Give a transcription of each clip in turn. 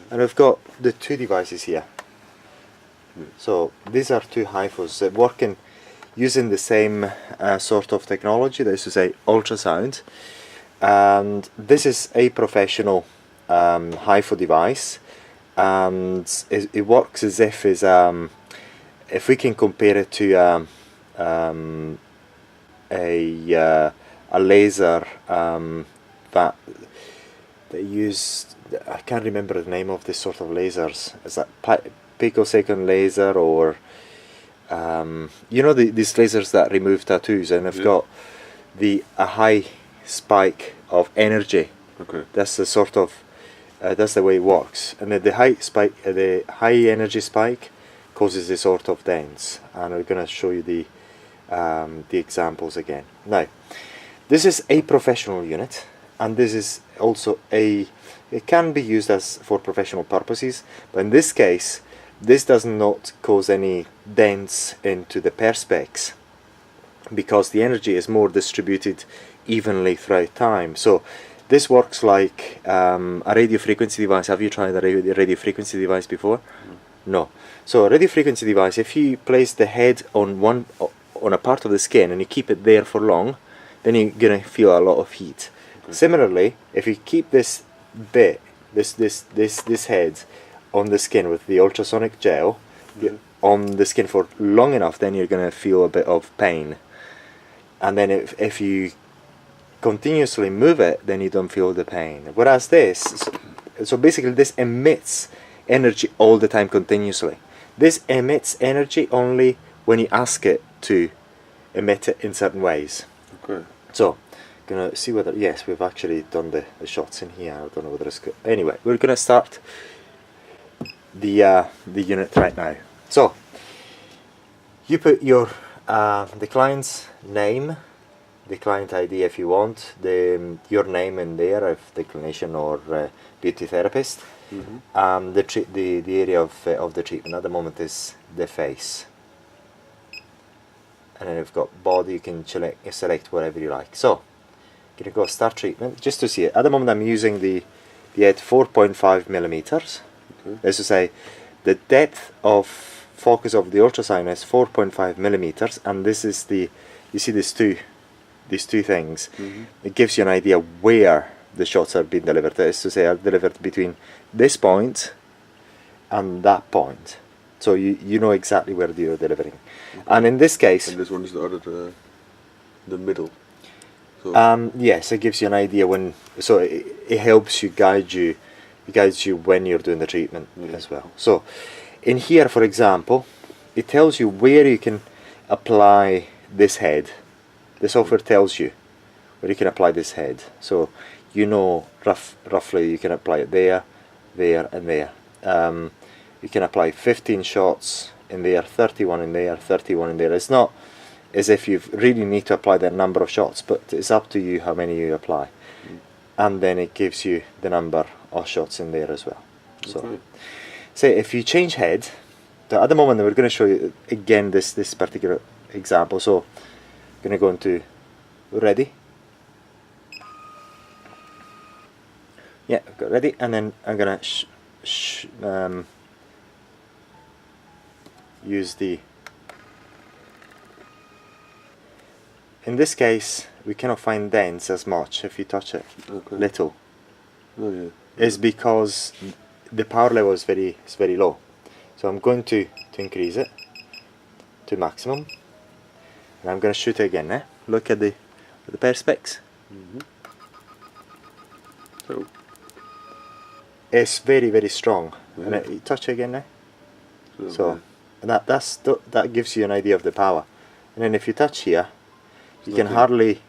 And we've got the two devices here. So these are two Hifus that work using the same sort of technology, that is to say ultrasound. And this is a professional Hifu device, and it works as if if we can compare it to a laser that they use. I can't remember the name of this sort of lasers. Is that picosecond laser, or you know, these lasers that remove tattoos, and they've got a high spike of energy. Okay. That's the sort of that's the way it works. And then the high energy spike causes this sort of dents. And we're going to show you the examples again. Now, this is a professional unit, and this is also it can be used for professional purposes, but in this case this does not cause any dents into the perspex, because the energy is more distributed evenly throughout time. So this works like a radio frequency device. Have you tried a radio frequency device before? No. So a radio frequency device, if you place the head on a part of the skin and you keep it there for long, then you're gonna feel a lot of heat. Okay. Similarly, if you keep this bit, this head on the skin with the ultrasonic gel on the skin for long enough, then you're gonna feel a bit of pain. And then if you continuously move it, then you don't feel the pain. Whereas this, so basically this emits energy all the time continuously. This emits energy only when you ask it to emit it in certain ways. Okay. So, gonna see whether, yes, we've actually done the shots in here. I don't know whether it's good. Anyway, we're gonna start the unit right now. So, you put your the client's name, the client ID if you want, your name in there, if the clinician or beauty therapist. The area of the treatment at the moment is the face, and then we've got body. You can select whatever you like. So, gonna go start treatment just to see it. At the moment, I'm using the at 4.5 millimeters. As to say, the depth of focus of the ultrasound is 4.5 millimeters, and this is you see these two things. It gives you an idea where the shots are being delivered. That is to say, are delivered between this point and that point, so you know exactly where you're delivering. And in this case, and this one is the middle. So yes, it gives you an idea when. So it helps you guides you when you're doing the treatment as well. So in here, for example, it tells you where you can apply this head. The software tells you where you can apply this head. So you know roughly you can apply it there, there, and there. You can apply 15 shots in there, 31 in there, 31 in there. It's not as if you really need to apply that number of shots, but it's up to you how many you apply. And then it gives you the number of shots in there as well. So, say if you change head, at the moment we're going to show you again this particular example. So, I'm going to go into ready. Yeah, I've got ready, and then I'm going to use the. In this case, we cannot find dents as much if you touch it. Little. Oh, yeah. Is because the power level is very low. So I'm going to increase it to maximum, and I'm going to shoot it again. Look at the perspex. So it's very strong. And you touch it again now. So and that gives you an idea of the power. And then if you touch here, you can hardly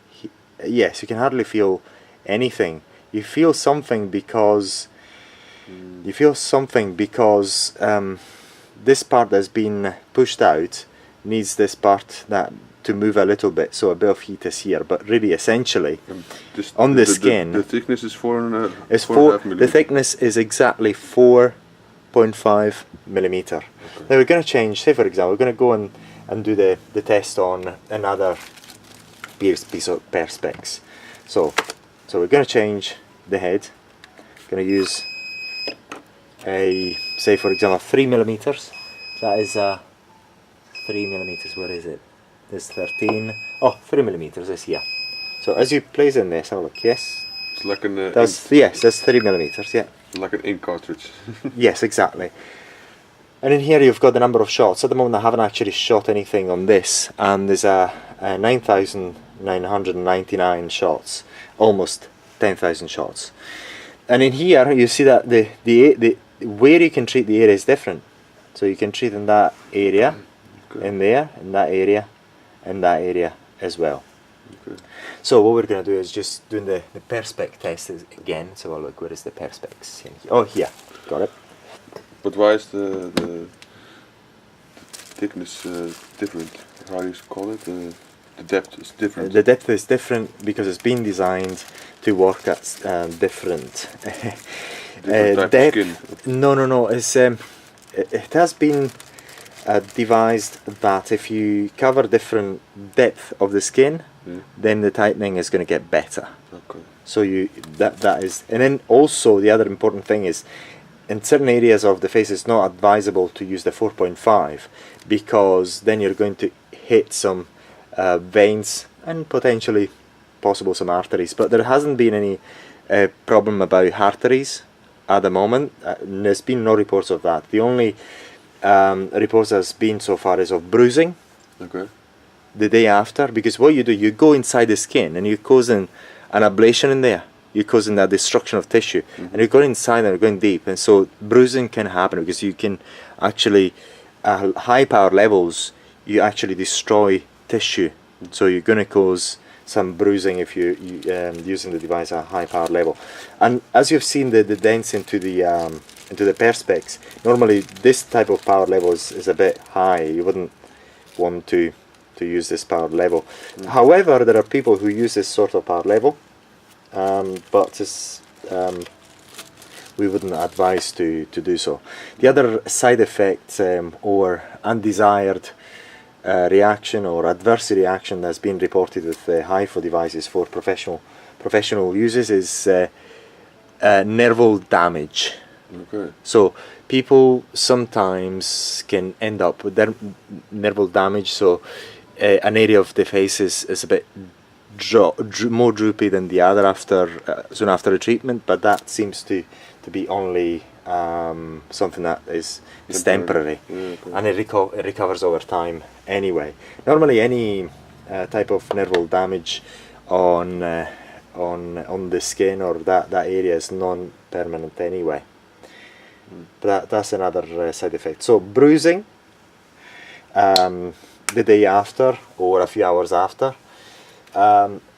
feel anything. You feel something because this part that's been pushed out needs this part to move a little bit, so a bit of heat is here. But really, essentially, on the skin, the thickness is 4.5 millimeters. The thickness is exactly 4.5 millimeter. Now we're going to change. Say for example, we're going to go and do the test on another piece of perspex. So we're going to change the head. Going to use say for example 3 millimeters. That is 3 millimeters. Where is it? There's 13. Oh, 3 millimeters is here. So as you place in this, have a look. Yes. It's like an Yes, that's 3 millimeters. Yeah. like an ink cartridge. Yes, exactly. And in here you've got the number of shots. At the moment I haven't actually shot anything on this, and there's a 9,999 shots, almost 10,000 shots. And in here you see that the where you can treat the area is different. So you can treat in that area, Okay. in there, in that area, in that area as well. Okay. So what we're going to do is just doing the perspex test again. So I'll look, where is the perspex? Oh, here, got it. But why is the thickness different? How do you call it? The depth is different. The depth is different because it's been designed to work at different Different type depth. of skin. No. It has been devised that if you cover different depth of the skin, Yeah. then the tightening is going to get better. Okay. So that is, and then also the other important thing is, in certain areas of the face, it's not advisable to use the 4.5 because then you're going to hit some veins and potentially possible some arteries. But there hasn't been any problem about arteries at the moment. There's been no reports of that. The only reports that's been so far is of bruising Okay. the day after, because what you do, you go inside the skin and you're causing an ablation in there. You're causing that destruction of tissue, and you're going inside and you're going deep, and so bruising can happen because you can actually, high power levels, you actually destroy tissue. So you're going to cause some bruising if you're using the device at a high power level. And as you've seen the dents into the perspex, normally this type of power level is a bit high. You wouldn't want to use this power level. However, there are people who use this sort of power level, but we wouldn't advise to do so. The other side effect or undesired reaction or adverse reaction that's been reported with Hifu devices for professional uses is nerval damage. Okay. So people sometimes can end up with nerval damage. So an area of the face is a bit more droopy than the other soon after a treatment, but that seems to be only something that is temporary, Yeah, okay. and it recovers over time anyway. Normally any type of nerval damage on the skin or that area is non-permanent anyway. But that's another side effect. So bruising the day after or a few hours after,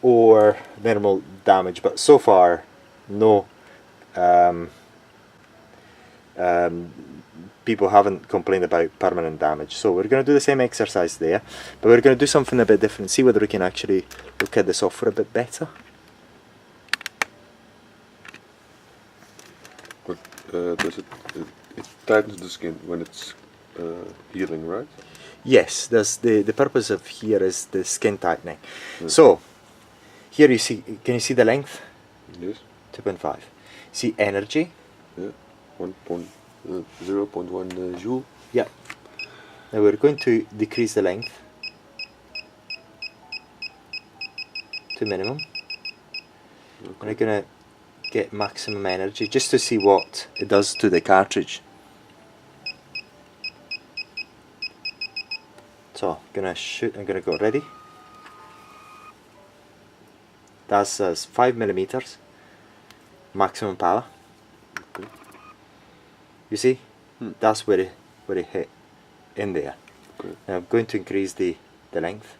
or nerval damage, but so far no people haven't complained about permanent damage. So we're going to do the same exercise there, but we're going to do something a bit different, see whether we can actually look at the software a bit better. But does it tightens the skin when it's healing, right? Yes, that's the purpose of here is the skin tightening. So here you see, can you see the length? Yes. 2.5. See energy? Yeah. 0.1 joule. Yeah. Now we're going to decrease the length to minimum. Okay. And we're going to get maximum energy just to see what it does to the cartridge. So I'm gonna shoot. I'm gonna go ready. That's 5 millimeters maximum power. Okay. You see, that's where it hit in there. Okay. Now I'm going to increase the length.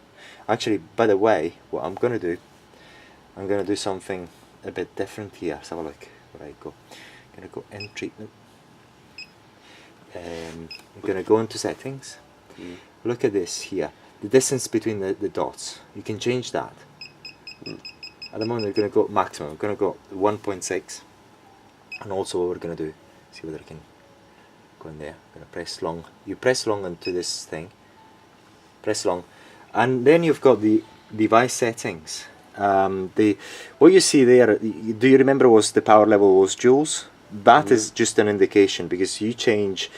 Actually, by the way, what I'm gonna do, I'm gonna do something a bit different here. Let's have a look where I go. I'm gonna go in treatment. I'm gonna go into settings. Look at this here, the distance between the dots. You can change that. At the moment we're going to go maximum. We're going to go 1.6, and also what we're going to do, see whether I can go in there. I'm going to press long. You press long into this thing. Press long, and then you've got the device settings. What you see there, do you remember was the power level was joules? that is just an indication, because you change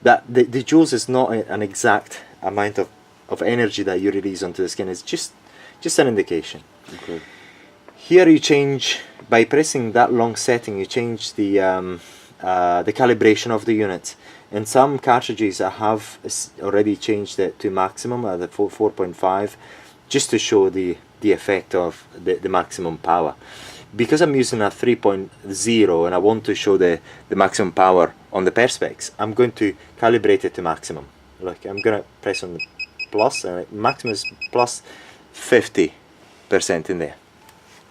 that the joules is not an exact amount of energy that you release onto the skin. It's just an indication. Okay. Here you change, by pressing that long setting, you change the calibration of the unit. In some cartridges I have already changed it to maximum at the 4.5, just to show the effect of the maximum power. Because I'm using a 3.0 and I want to show the maximum power on the perspex, I'm going to calibrate it to maximum. Look, I'm going to press on the plus, and maximum is plus 50% in there.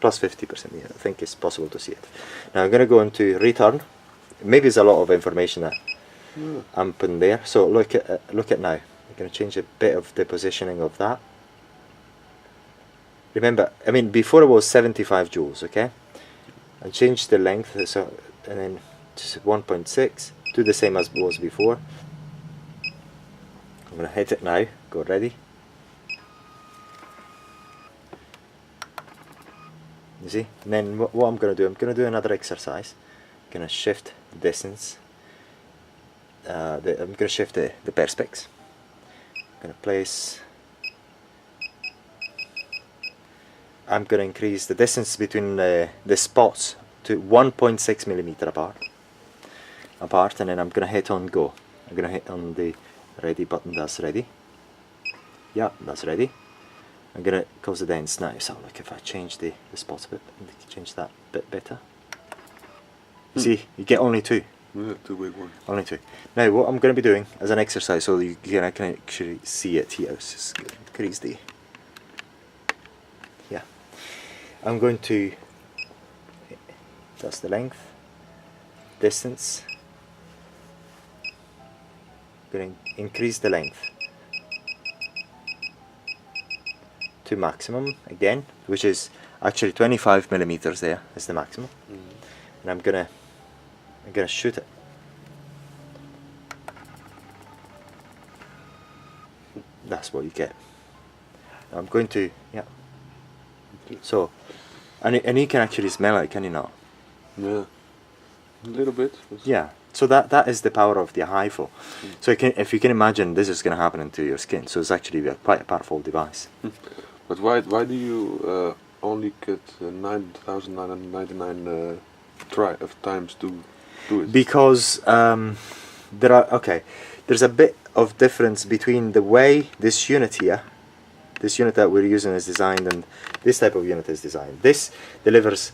Plus 50%, yeah, I think it's possible to see it. Now I'm going to go into return. Maybe it's a lot of information that I'm putting there. So look at now. I'm going to change a bit of the positioning of that. Remember, I mean, before it was 75 joules, okay? And change the length, so, and then to 1.6, do the same as it was before. I'm going to hit it now, go ready. You see? And then what I'm going to do, I'm going to do another exercise. I'm going to shift the distance. I'm going to shift the perspex. I'm going to place. I'm going to increase the distance between the spots to 1.6 millimeter apart, and then I'm going to hit on go. I'm going to hit on the ready button. That's ready. Yeah, that's ready. I'm going to cause the dents now. So look, if I change the spots a bit, change that a bit better. You see, you get only two. Yeah, two big ones. Only two. Now what I'm going to be doing as an exercise, so I can actually see it here. Let's just increase the. Yeah. I'm going to. That's the length. Distance. I'm going to increase the length to maximum again, which is actually 25 millimeters. There is the maximum, and I'm gonna shoot it. That's what you get. I'm going to, yeah. So, and you can actually smell it, can you not? Yeah, a little bit. Yeah. So that is the power of the Hifu. So if you can imagine, this is going to happen into your skin. So it's actually quite a powerful device. But why do you only get 9,999 times to do it? Because there's a bit of difference between the way this unit here, this unit that we're using is designed, and this type of unit is designed. This delivers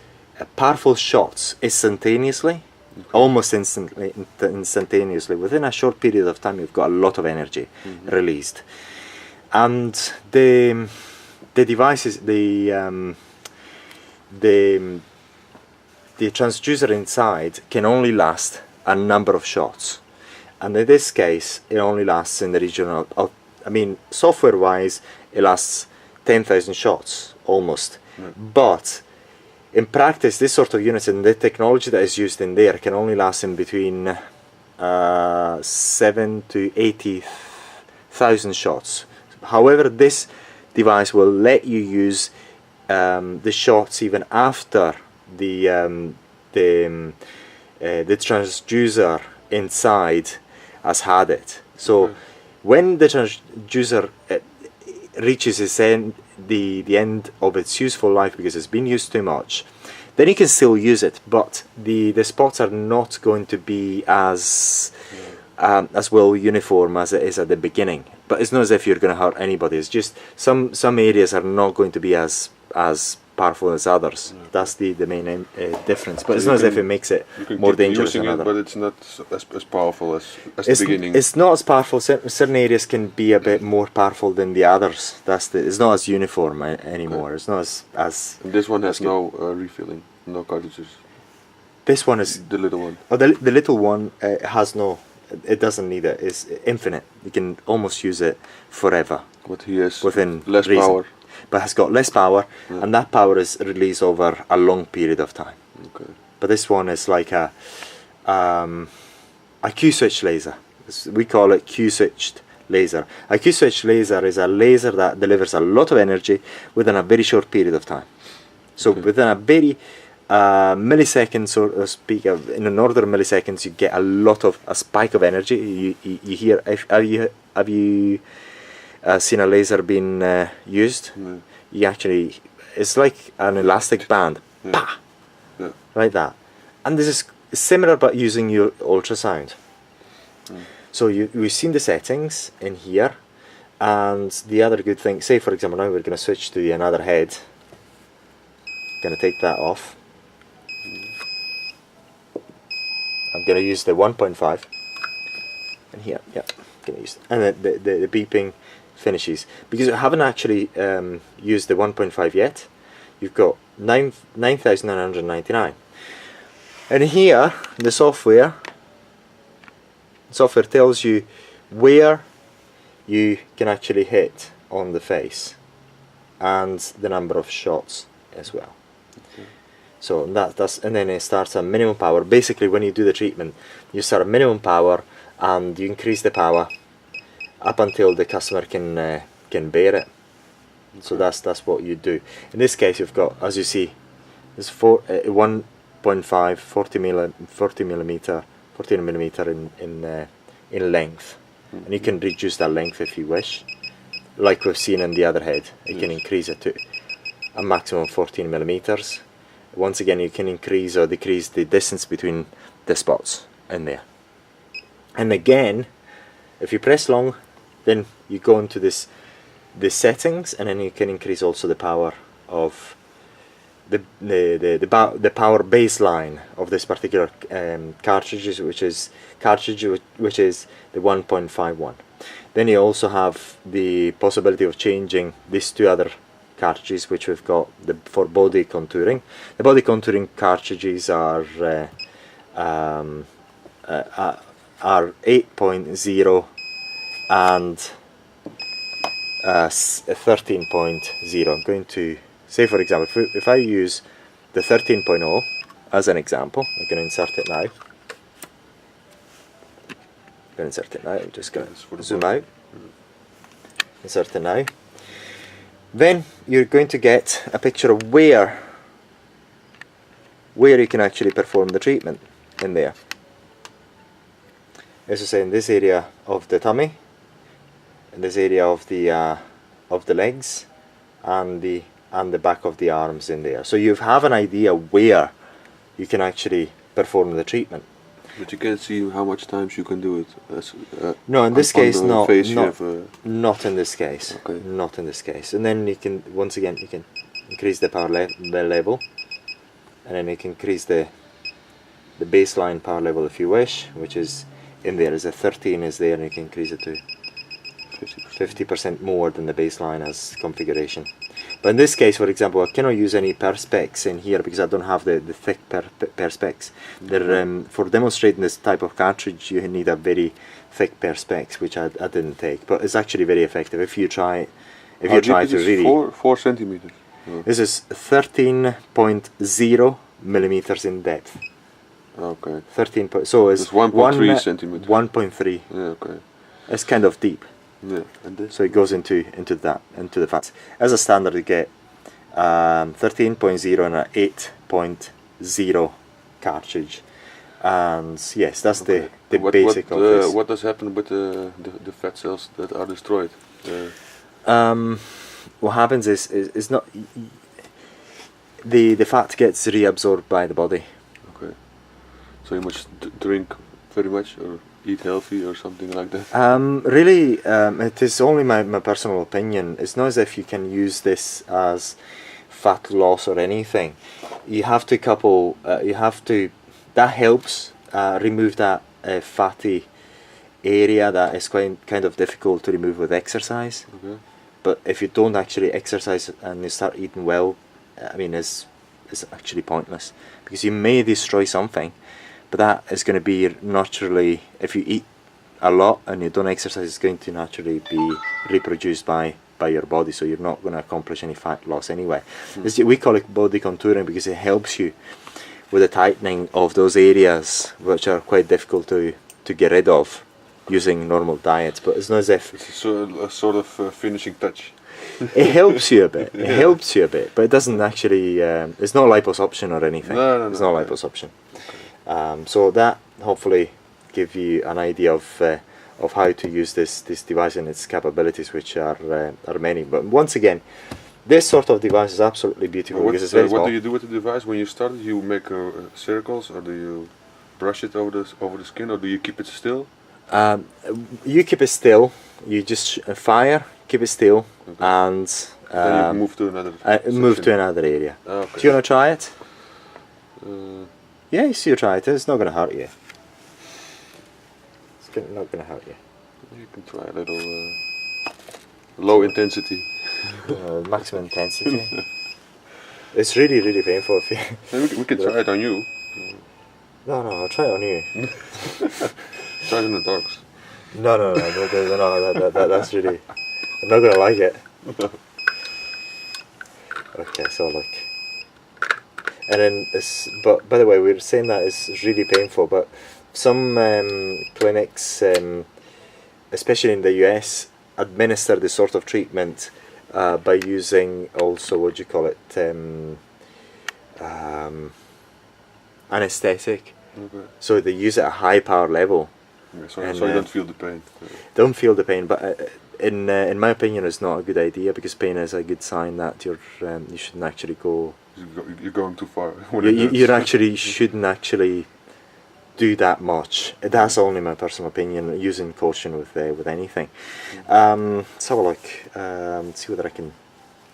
powerful shots instantaneously. Almost instantaneously. Within a short period of time, you've got a lot of energy released, and the devices, the transducer inside can only last a number of shots, and in this case, it only lasts in the region of I mean, software-wise, it lasts 10,000 shots almost, but in practice, this sort of units and the technology that is used in there can only last in between 7 to 80,000 shots. However, this device will let you use the shots even after the transducer inside has had it. So when the transducer reaches its end, the end of its useful life, because it's been used too much, then you can still use it, but the spots are not going to be as well uniform as it is at the beginning. But it's not as if you're going to hurt anybody. It's just some areas are not going to be as powerful as others. That's the main difference. But so it's not as if it makes it more dangerous than others. But it's not as powerful as the beginning. It's not as powerful. Certain areas can be a bit more powerful than the others. It's not as uniform anymore. It's not as. And this one has no refilling, no cartridges. This one is the little one. Oh, the little one has no. It doesn't need it. It's infinite. You can almost use it forever. But he has within less reason. power. But has got less power, and that power is released over a long period of time. Okay. But this one is like a Q-switch laser. We call it Q-switched laser. A Q-switch laser is a laser that delivers a lot of energy within a very short period of time. So within a very milliseconds, so to speak, in an order of milliseconds, you get a spike of energy. You hear. Have you seen a laser being used? No. You actually, it's like an elastic band, Yeah. pa, Yeah. like that. And this is similar, but using your ultrasound. So we've seen the settings in here, and the other good thing, say for example, now we're going to switch to another head. Going to take that off. I'm going to use the 1.5, and here, yeah, going to use, and then the beeping finishes, because I haven't actually used the 1.5 yet. You've got 9,999, and here the software tells you where you can actually hit on the face and the number of shots as well. So that's and then it starts at minimum power. Basically, when you do the treatment, you start at minimum power and you increase the power up until the customer can bear it. So that's what you do. In this case, you've got, as you see, it's 1.5 40 millimeter in length, and you can reduce that length if you wish, like we've seen in the other head. You can increase it to a maximum of 14 millimeters. Once again, you can increase or decrease the distance between the spots in there. And again, if you press long, then you go into the settings, and then you can increase also the power of the power baseline of this particular cartridge, which is the 1.51. Then you also have the possibility of changing these two other cartridges, which we've got for body contouring. The body contouring cartridges are 8.0 and 13.0. I'm going to say, for example, if I use the 13.0 as an example, I'm going to insert it now. I'm just going to zoom out. Insert it now. Then you're going to get a picture of where you can actually perform the treatment in there. As I say, in this area of the tummy, in this area of the legs, and the back of the arms in there. So you have an idea where you can actually perform the treatment. But you can't see how much times you can do it. No, in this case, not in this case. Okay. Not in this case. And then you can, once again, you can increase the power level, and then you can increase the baseline power level if you wish, which is in there. As a 13 is there, and you can increase it to 50% more than the baseline as configuration. But in this case, for example, I cannot use any perspex in here because I don't have the thick perspex. For demonstrating this type of cartridge, you need a very thick perspex, which I didn't take. But it's actually very effective if you try. If you try to really. 4 centimeters. Oh. This is 13.0 millimeters in depth. Okay. 13. So it's 1.3 centimeters. 1.3. Yeah. Okay. It's kind of deep. Yeah, and this? So it goes into the fats. As a standard, you get 13.0 and an 8.0 cartridge, and yes, that's the basic of this. What does happen with the fat cells that are destroyed? What happens is not the fat gets reabsorbed by the body. Okay, so you must drink very much or eat healthy or something like that? Really, it is only my personal opinion. It's not as if you can use this as fat loss or anything. You have to couple. That helps remove that fatty area that is kind of difficult to remove with exercise. Okay. But if you don't actually exercise and you start eating well, I mean, it's actually pointless because you may destroy something. But that is going to be naturally, if you eat a lot and you don't exercise, it's going to naturally be reproduced by your body, so you're not going to accomplish any fat loss anyway. We call it body contouring because it helps you with the tightening of those areas which are quite difficult to get rid of using normal diets. But it's not as if it's a sort of finishing touch. It helps you a bit. It helps you a bit, but it doesn't actually. It's not liposuction or anything. No, It's not liposuction. So that hopefully give you an idea of how to use this device and its capabilities, which are many. But once again, this sort of device is absolutely beautiful because it's very small. What do you do with the device when you start it? You make circles, or do you brush it over the skin, or do you keep it still? You keep it still. You just fire, keep it still, Okay. and Then you move to another. move to another area. Okay. Do you want to try it? Uh, Yes, you try it. It's not going to hurt you. It's not going to hurt you. you can try a little low intensity. Maximum intensity. It's really, really painful. If you We can try it on you. no, I'll try it on you. Try it on the dogs. No, that's really. I'm not going to like it. Okay, so look. And then, but by the way, we were saying that it's really painful, but some clinics, especially in the US, administer this sort of treatment by using also, what do you call it, anesthetic. Okay. So they use it at a high power level. Yeah, so And, you don't feel the pain. Don't feel the pain, but in my opinion, it's not a good idea, because pain is a good sign that you shouldn't actually go. You're going too far. You actually shouldn't actually do that much. That's only my personal opinion. Using caution with anything. Let's have a look. See whether I can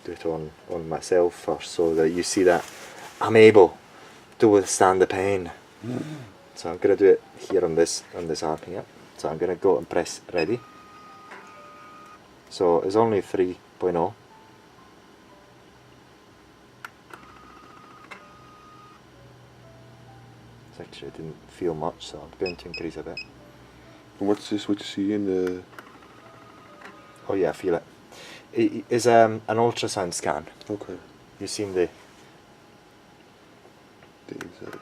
do it on myself first, so that you see that I'm able to withstand the pain. So I'm gonna do it here on this arm here. So I'm gonna go and press ready. So it's only 3.0. Actually, I didn't feel much, so I'm going to increase a bit. And what's this? What you see in the? Oh yeah, I feel it. It is an ultrasound scan. Okay. You've seen the. The inside.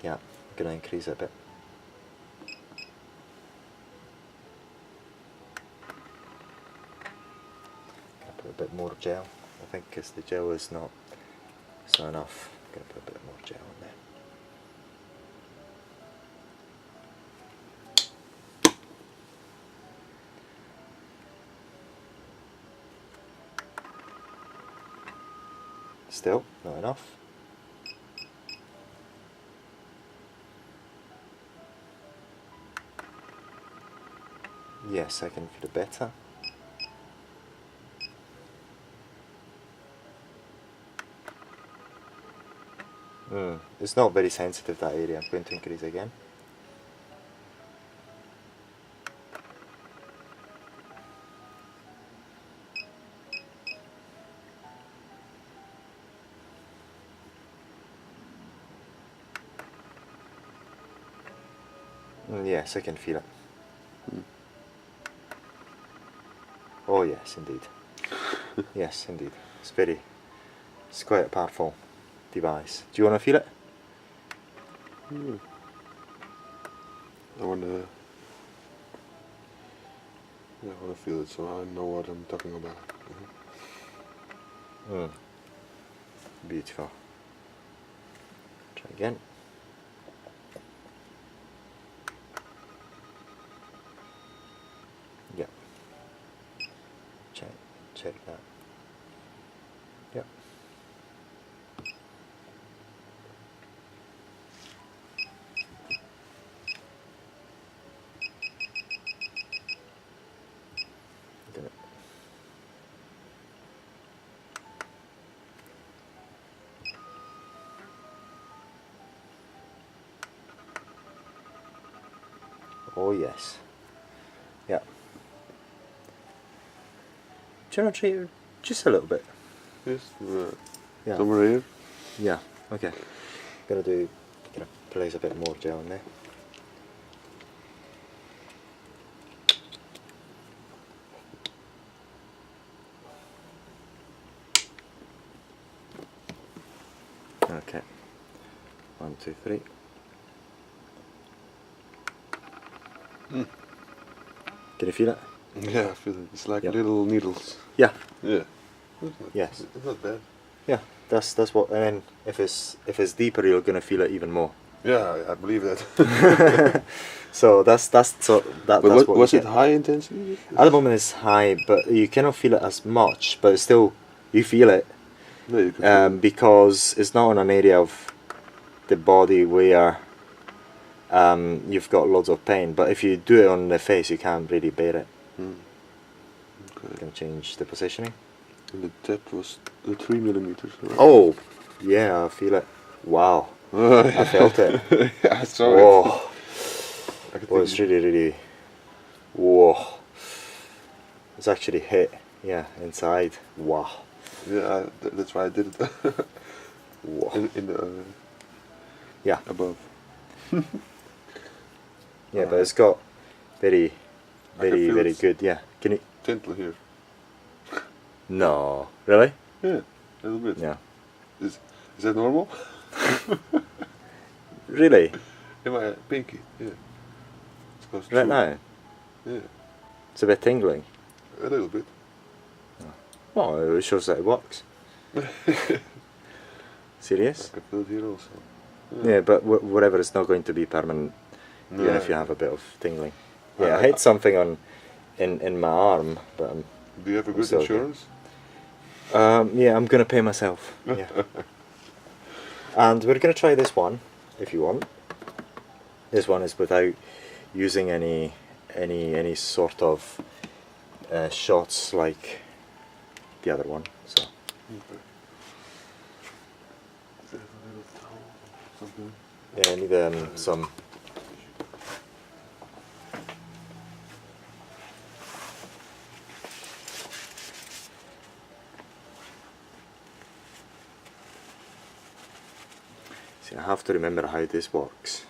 Yeah, I'm gonna increase it a bit. Gonna put a bit more gel. I think because the gel is not enough. I'm gonna put a bit more gel in there. Still not enough. Yes, I can feel it better. It's not very sensitive, that area. I'm going to increase again. Yes, I can feel it. Oh yes, indeed. Yes, indeed. It's quite a powerful device. Do you want to feel it? I wanna feel it, so I know what I'm talking about. Beautiful. Try again. Yeah. Check that. Yep. Did it. Oh yes. Yeah. Do you want to treat it just a little bit? Yes. Yeah. Somewhere here. Yeah. Okay. Gonna place a bit more gel in there. Okay. 1, 2, 3. Can you feel it? Yeah, I feel it. It's like Yep. little needles. Yeah. Yeah. It's not, Yes. It's not bad. Yeah. That's what. And then if it's deeper, you're gonna feel it even more. Yeah, I believe that. So that's But what you was it get. high intensity? At the moment it's high, but you cannot feel it as much. But still, you feel it No, you can feel it. because it's not in an area of the body where you've got loads of pain. But if you do it on the face, you can't really bear it. Hmm. I'm Okay. gonna change the positioning. And the depth was 3 millimeters. Right? Oh, yeah, I feel it. Wow, I felt it. Yeah, I saw Whoa, it. I could well, think it's really. Whoa, it's actually hit. Yeah, inside. Wow. Yeah, that's why I did it. Whoa. in the Yeah. above. Yeah, but it's got very feel it's- good. Yeah. Can you? Gentle here. No, really? Yeah, a little bit. Yeah. Is that normal? Really? In my pinky, yeah. It goes Right through. now, Yeah, it's a bit tingling. a little bit. Well, it shows that it works. Serious? I can feel it here also. Yeah, but whatever, it's not going to be permanent, even No. if you have a bit of tingling. Yeah, I I- hit something in my arm, but Do you have a good So, okay. insurance? yeah, I'm gonna pay myself. Yeah. And we're gonna try this one, if you want. This one is without using any sort of shots like the other one. So Okay. Is there a little towel or something? yeah, I need some. See, I have to remember how this works.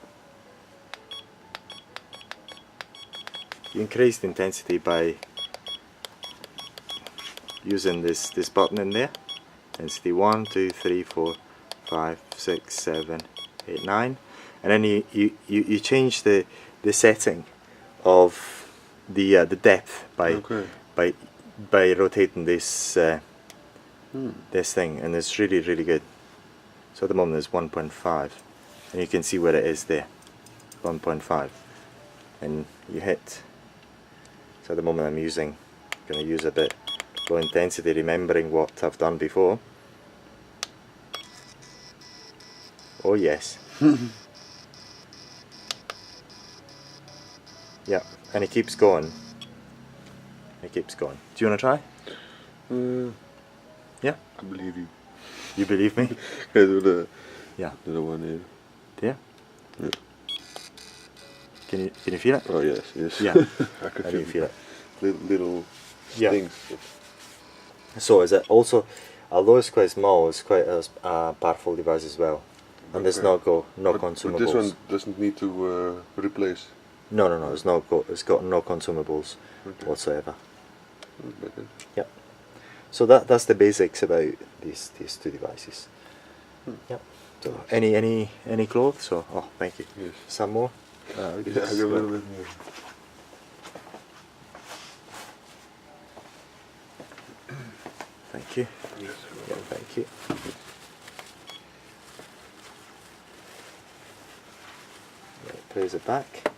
You increase the intensity by using this button in there. Intensity 1, 2, 3, 4, 5, 6, 7, 8, 9, and then you change the setting of the depth by Okay. by rotating this this thing, and it's really good. So at the moment it's 1.5, and you can see where it is there, 1.5, and you hit. So at the moment I'm going to use a bit low intensity, remembering what I've done before. Oh yes. Yeah, and it keeps going. It keeps going. Do you want to try? Yeah? I believe you. You believe me? I do the Yeah. the one here. Yeah? Yeah. Can you feel it? Oh yes, yes. Yeah. I can How do you feel it? Little Yeah. stings. So is it also, although it's quite small, it's quite a powerful device as well. And there's no But consumables. this one doesn't need to replace. No, it's got no consumables Okay. whatsoever. Better. Yep. So that's the basics about these two devices. Yep. So any clothes? Or oh, thank you. Yes. Some more. Yeah, I got a little bit more. Thank you. Yes. Yeah, thank you. Right, place it back,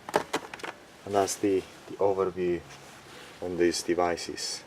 and that's the overview on these devices.